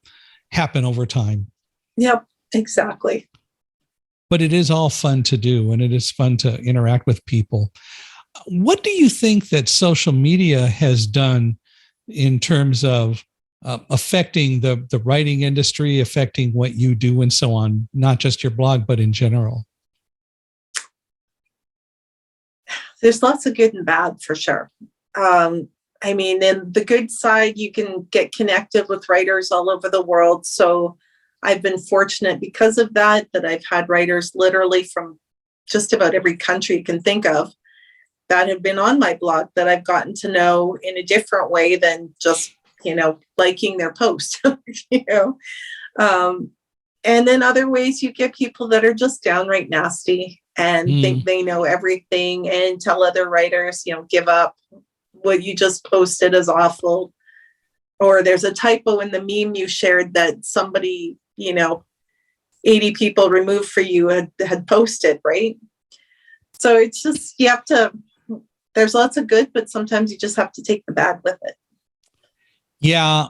Speaker 1: happen over time.
Speaker 2: Yep, exactly.
Speaker 1: But it is all fun to do, and it is fun to interact with people. What do you think that social media has done in terms of affecting the writing industry, affecting what you do and so on, not just your blog, but in general?
Speaker 2: There's lots of good and bad for sure. In the good side, you can get connected with writers all over the world. So I've been fortunate because of that I've had writers literally from just about every country you can think of that have been on my blog that I've gotten to know in a different way than just, liking their post, and then other ways you get people that are just downright nasty and think they know everything and tell other writers, give up, what you just posted is awful. Or there's a typo in the meme you shared that somebody, 80 people removed for you had posted, right? So it's just, there's lots of good, but sometimes you just have to take the bad with it.
Speaker 1: Yeah.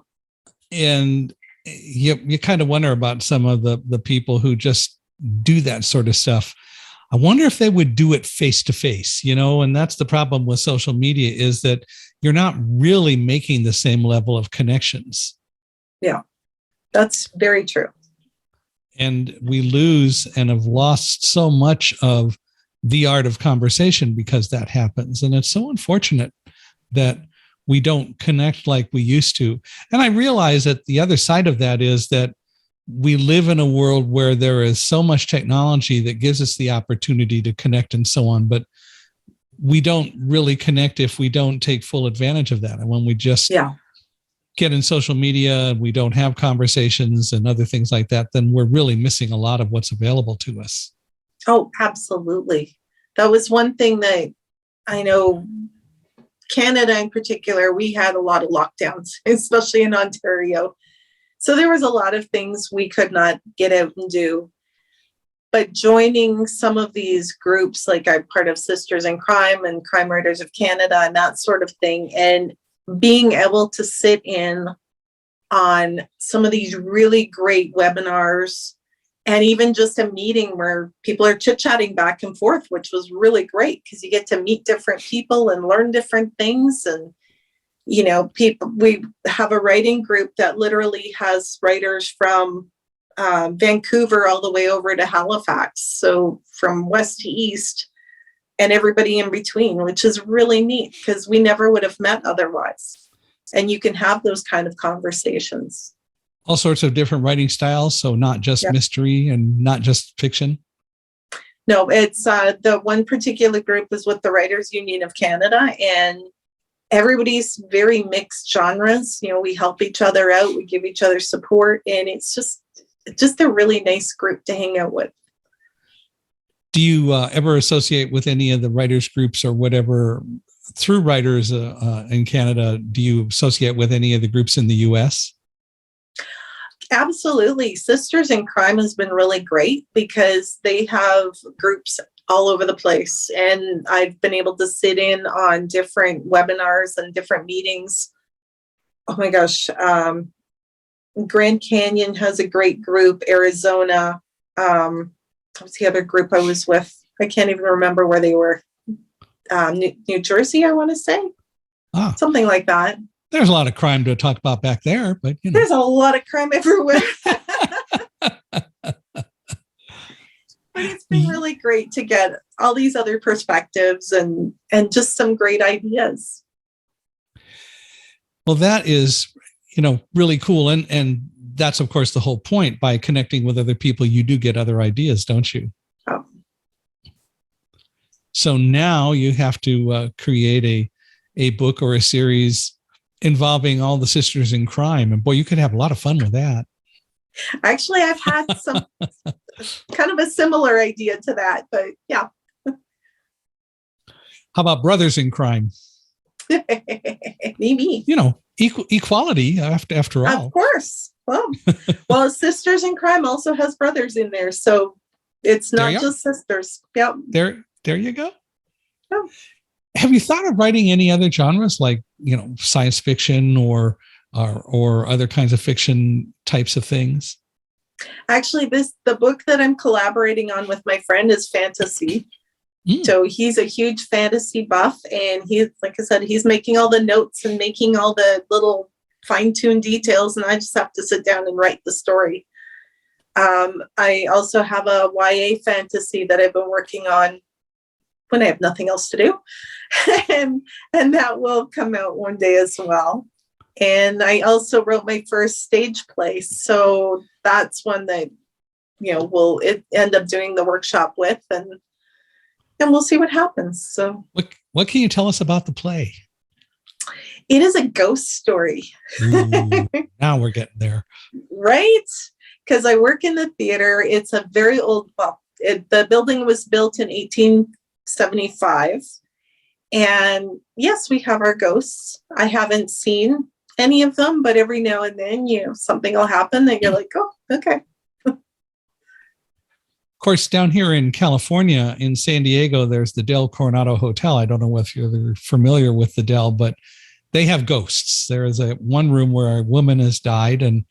Speaker 1: And you kind of wonder about some of the people who just do that sort of stuff. I wonder if they would do it face to face, and that's the problem with social media, is that you're not really making the same level of connections.
Speaker 2: Yeah, that's very true.
Speaker 1: And we lose and have lost so much of the art of conversation because that happens. And it's so unfortunate that we don't connect like we used to. And I realize that the other side of that is that we live in a world where there is so much technology that gives us the opportunity to connect and so on, but we don't really connect if we don't take full advantage of that. And when we just get in social media and we don't have conversations and other things like that, then we're really missing a lot of what's available to us.
Speaker 2: Oh, absolutely. That was one thing that I know Canada in particular, we had a lot of lockdowns, especially in Ontario. So there was a lot of things we could not get out and do. But joining some of these groups, like I'm part of Sisters in Crime and Crime Writers of Canada and that sort of thing, and being able to sit in on some of these really great webinars, and even just a meeting where people are chit-chatting back and forth, which was really great because you get to meet different people and learn different things. And, we have a writing group that literally has writers from Vancouver all the way over to Halifax. So from west to east and everybody in between, which is really neat because we never would have met otherwise. And you can have those kind of conversations.
Speaker 1: All sorts of different writing styles. So not just mystery and not just fiction.
Speaker 2: No, it's the one particular group is with the Writers Union of Canada, and everybody's very mixed genres. We help each other out. We give each other support, and it's just a really nice group to hang out with.
Speaker 1: Do you ever associate with any of the writers groups or whatever through writers in Canada? Do you associate with any of the groups in the U.S.?
Speaker 2: Absolutely. Sisters in Crime has been really great because they have groups all over the place. And I've been able to sit in on different webinars and different meetings. Oh my gosh. Grand Canyon has a great group. Arizona. What's the other group I was with? I can't even remember where they were. New Jersey, I want to say. Something like that.
Speaker 1: There's a lot of crime to talk about back there, but
Speaker 2: there's a lot of crime everywhere. But it's been really great to get all these other perspectives and just some great ideas.
Speaker 1: Well, that is, really cool. And that's, of course, the whole point. By connecting with other people, you do get other ideas, don't you?
Speaker 2: Oh.
Speaker 1: So now you have to create a book or a series involving all the sisters in crime. And boy, you could have a lot of fun with that.
Speaker 2: Actually, I've had some kind of a similar idea to that, but yeah.
Speaker 1: How about brothers in crime?
Speaker 2: Maybe.
Speaker 1: Equality after all.
Speaker 2: Of course. Well, Sisters in Crime also has brothers in there. So it's not just sisters. Yep.
Speaker 1: There you go.
Speaker 2: Oh.
Speaker 1: Have you thought of writing any other genres like, science fiction or other kinds of fiction types of things?
Speaker 2: Actually, the book that I'm collaborating on with my friend is fantasy. So he's a huge fantasy buff, and like I said, he's making all the notes and making all the little fine-tuned details, and I just have to sit down and write the story. I also have a YA fantasy that I've been working on when I have nothing else to do. and that will come out one day as well. And I also wrote my first stage play. So that's one that, we'll end up doing the workshop with, and we'll see what happens. So
Speaker 1: what can you tell us about the play?
Speaker 2: It is a ghost story.
Speaker 1: Ooh, now we're getting there.
Speaker 2: Right? Because I work in the theater. It's a very old, the building was built in 1875. And yes, we have our ghosts. I haven't seen any of them, but every now and then, something will happen that you're like, oh, okay.
Speaker 1: Of course, down here in California, in San Diego, there's the Del Coronado Hotel. I don't know if you're familiar with the Del, but they have ghosts. There is one room where a woman has died, and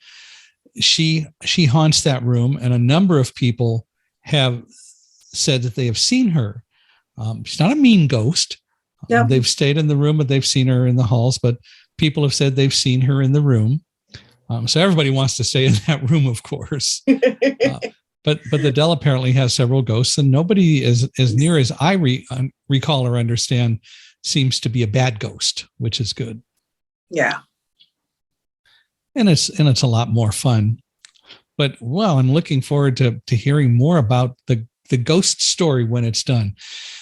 Speaker 1: she haunts that room, and a number of people have said that they have seen her. She's not a mean ghost.
Speaker 2: Yeah.
Speaker 1: They've stayed in the room, but they've seen her in the halls, but people have said they've seen her in the room. So everybody wants to stay in that room, of course. But the Dell apparently has several ghosts, and nobody, as near as I recall or understand, seems to be a bad ghost, which is good.
Speaker 2: Yeah.
Speaker 1: And it's a lot more fun. But I'm looking forward to hearing more about the ghost story when it's done.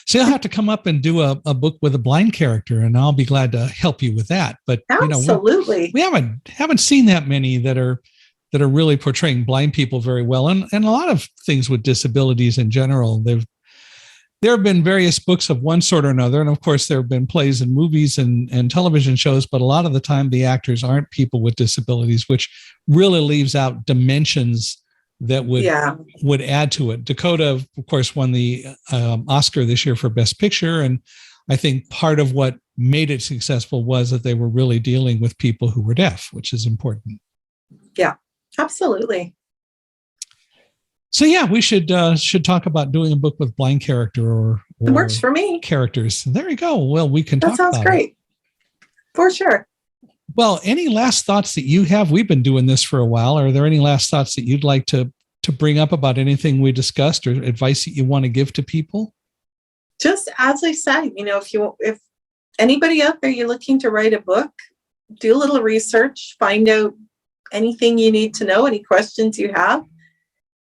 Speaker 1: So you'll have to come up and do a book with a blind character, and I'll be glad to help you with that. But
Speaker 2: absolutely,
Speaker 1: we haven't seen that many that are really portraying blind people very well, and a lot of things with disabilities in general. There have been various books of one sort or another, and of course there have been plays and movies and television shows, but a lot of the time the actors aren't people with disabilities, which really leaves out dimensions that would add to it. Dakota, of course, won the Oscar this year for Best Picture, and I think part of what made it successful was that they were really dealing with people who were deaf, which is important.
Speaker 2: Yeah, absolutely.
Speaker 1: So yeah, we should talk about doing a book with blind character or
Speaker 2: It works for me.
Speaker 1: characters. There you go. Well, we can
Speaker 2: That
Speaker 1: talk
Speaker 2: sounds
Speaker 1: about
Speaker 2: great.
Speaker 1: it.
Speaker 2: For sure.
Speaker 1: Well, any last thoughts that you have? We've been doing this for a while. Are there any last thoughts that you'd like to bring up about anything we discussed or advice that you want to give to people?
Speaker 2: Just as I said, if anybody out there, you're looking to write a book, do a little research, find out anything you need to know, any questions you have.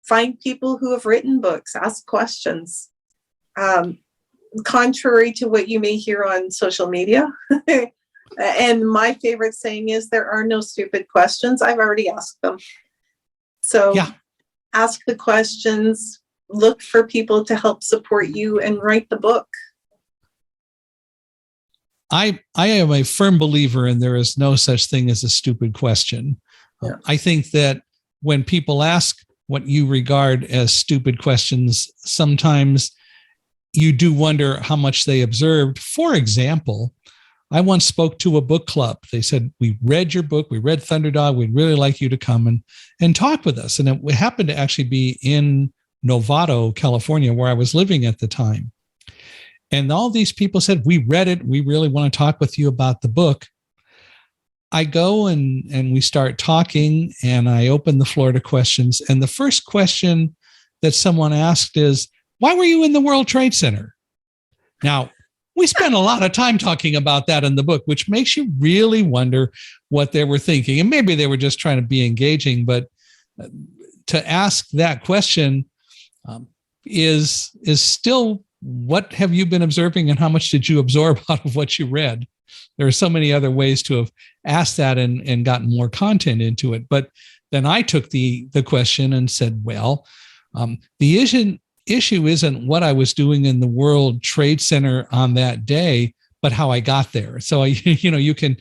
Speaker 2: Find people who have written books, ask questions. Contrary to what you may hear on social media. And my favorite saying is, there are no stupid questions. I've already asked them. So yeah. Ask the questions, look for people to help support you, and write the book.
Speaker 1: I am a firm believer in there is no such thing as a stupid question. Yeah. I think that when people ask what you regard as stupid questions, sometimes you do wonder how much they observed. For example, I once spoke to a book club. They said, we read your book, we read Thunderdog, we'd really like you to come and talk with us. And it happened to actually be in Novato, California, where I was living at the time. And all these people said, we read it, we really want to talk with you about the book. I go and we start talking, and I open the floor to questions. And the first question that someone asked is, why were you in the World Trade Center? Now, we spent a lot of time talking about that in the book, which makes you really wonder what they were thinking. And maybe they were just trying to be engaging, but to ask that question is still, what have you been observing and how much did you absorb out of what you read? There are so many other ways to have asked that and gotten more content into it. But then I took the question and said, well, the issue isn't what I was doing in the World Trade Center on that day, but how I got there. So you can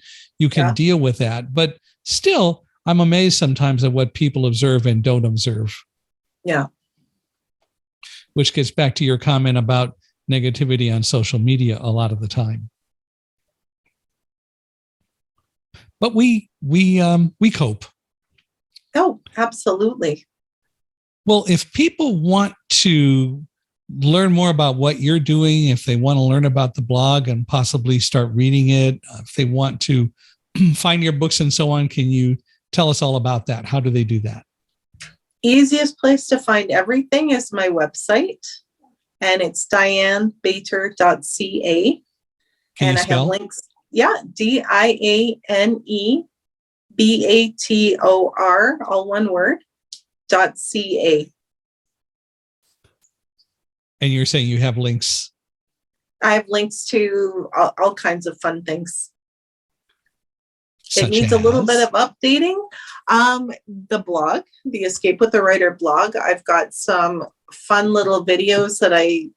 Speaker 1: deal with that. But still, I'm amazed sometimes at what people observe and don't observe.
Speaker 2: Yeah.
Speaker 1: Which gets back to your comment about negativity on social media a lot of the time. But we cope.
Speaker 2: Oh, absolutely.
Speaker 1: Well, if people want to learn more about what you're doing, if they want to learn about the blog and possibly start reading it, if they want to find your books and so on, can you tell us all about that? How do they do that?
Speaker 2: Easiest place to find everything is my website, and it's dianebator.ca.
Speaker 1: Can you spell?
Speaker 2: I have links. Yeah, DIANEBATOR, all one word, .ca.
Speaker 1: And you're saying you have links?
Speaker 2: I have links to all kinds of fun things. It needs a little bit of updating. The blog, the Escape with the Writer blog, I've got some fun little videos that I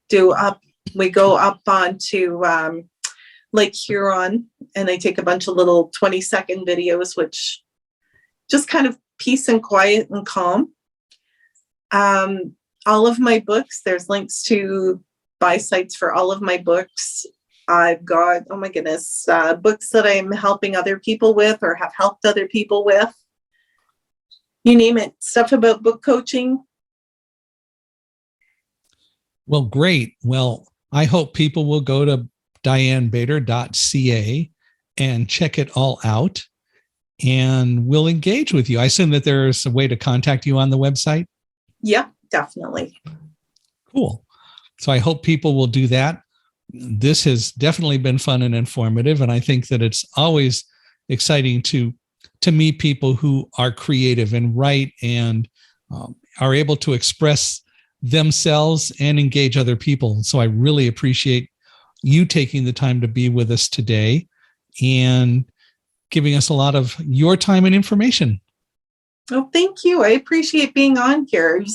Speaker 2: do up. We go up onto Lake Huron, and I take a bunch of little 20-second videos, which just kind of peace and quiet and calm. All of my books, there's links to buy sites for all of my books. I've got, oh my goodness, books that I'm helping other people with or have helped other people with. You name it, stuff about book coaching.
Speaker 1: Well, great. Well, I hope people will go to dianebator.ca and check it all out, and we'll engage with you. I assume that there's a way to contact you on the website?
Speaker 2: Yeah, definitely.
Speaker 1: Cool. So I hope people will do that. This has definitely been fun and informative, and I think that it's always exciting to meet people who are creative and write and are able to express themselves and engage other people. So I really appreciate you taking the time to be with us today and giving us a lot of your time and information.
Speaker 2: Oh, thank you. I appreciate being on here.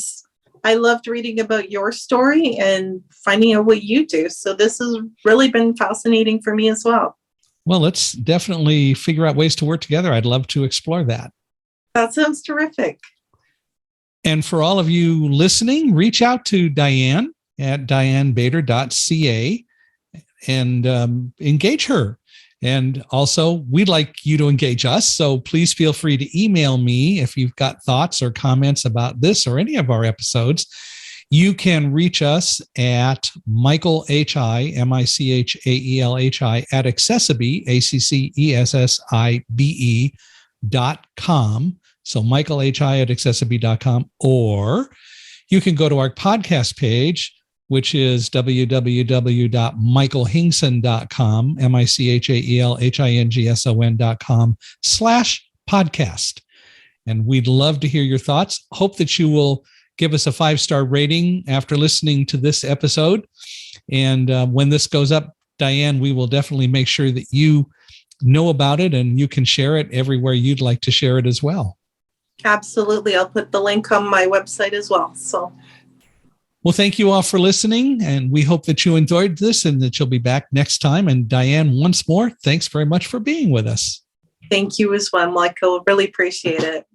Speaker 2: I loved reading about your story and finding out what you do. So this has really been fascinating for me as well.
Speaker 1: Well, let's definitely figure out ways to work together. I'd love to explore that.
Speaker 2: That sounds terrific.
Speaker 1: And for all of you listening, reach out to Diane at dianebator.ca and engage her And also, we'd like you to engage us. So please feel free to email me if you've got thoughts or comments about this or any of our episodes. You can reach us at Michael H.I., Michaelhi, at Accessibe, ACCESSIBE.com. So Michael H.I. at Accessibe.com. Or you can go to our podcast page, which is www.michaelhingson.com, michaelhingson.com/podcast. And we'd love to hear your thoughts. Hope that you will give us a 5-star rating after listening to this episode. And when this goes up, Diane, we will definitely make sure that you know about it and you can share it everywhere you'd like to share it as well.
Speaker 2: Absolutely. I'll put the link on my website as well.
Speaker 1: Well, thank you all for listening, and we hope that you enjoyed this and that you'll be back next time. And Diane, once more, thanks very much for being with us.
Speaker 2: Thank you as well, Michael. Really appreciate it.